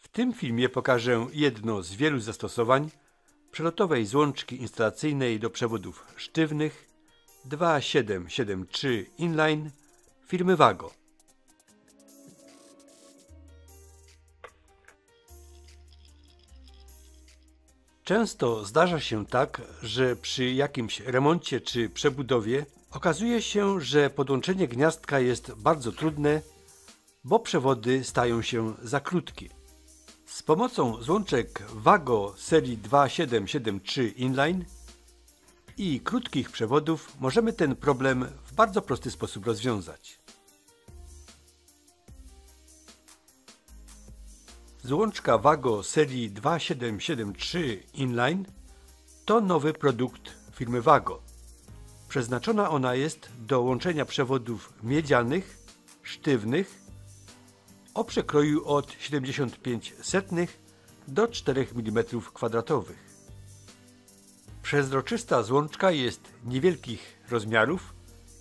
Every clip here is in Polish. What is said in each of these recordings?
W tym filmie pokażę jedno z wielu zastosowań przelotowej złączki instalacyjnej do przewodów sztywnych 2773 Inline firmy Wago. Często zdarza się tak, że przy jakimś remoncie czy przebudowie okazuje się, że podłączenie gniazdka jest bardzo trudne, bo przewody stają się za krótkie. Z pomocą złączek Wago serii 2773 Inline i krótkich przewodów możemy ten problem w bardzo prosty sposób rozwiązać. Złączka Wago serii 2773 Inline to nowy produkt firmy Wago. Przeznaczona ona jest do łączenia przewodów miedzianych, sztywnych o przekroju od 0,75 do 4 mm². Przezroczysta złączka jest niewielkich rozmiarów,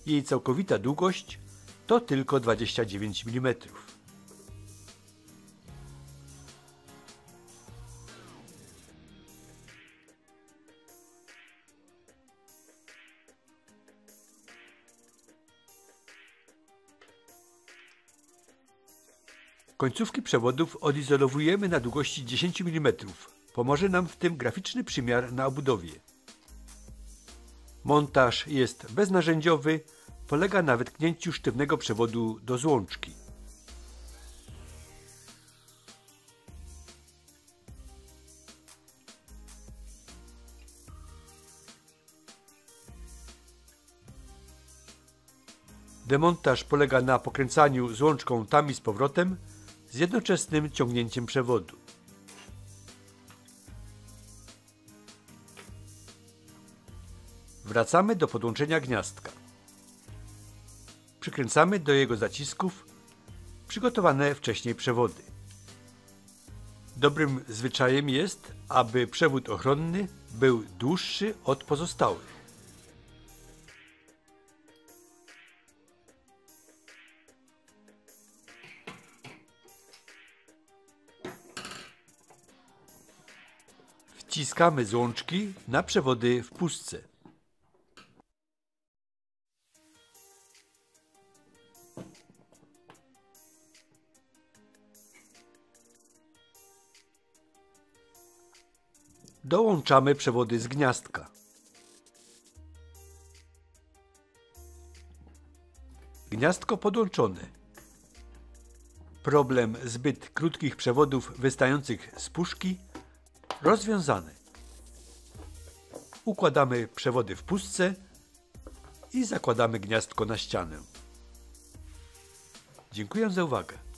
jej całkowita długość to tylko 29 mm. Końcówki przewodów odizolowujemy na długości 10 mm. Pomoże nam w tym graficzny przymiar na obudowie. Montaż jest beznarzędziowy, polega na wetknięciu sztywnego przewodu do złączki. Demontaż polega na pokręcaniu złączką tam i z powrotem z jednoczesnym ciągnięciem przewodu. Wracamy do podłączenia gniazdka. Przykręcamy do jego zacisków przygotowane wcześniej przewody. Dobrym zwyczajem jest, aby przewód ochronny był dłuższy od pozostałych. Wciskamy złączki na przewody w pustce. Dołączamy przewody z gniazdka. Gniazdko podłączone. Problem zbyt krótkich przewodów wystających z puszki rozwiązane. Układamy przewody w pustce i zakładamy gniazdko na ścianę. Dziękuję za uwagę.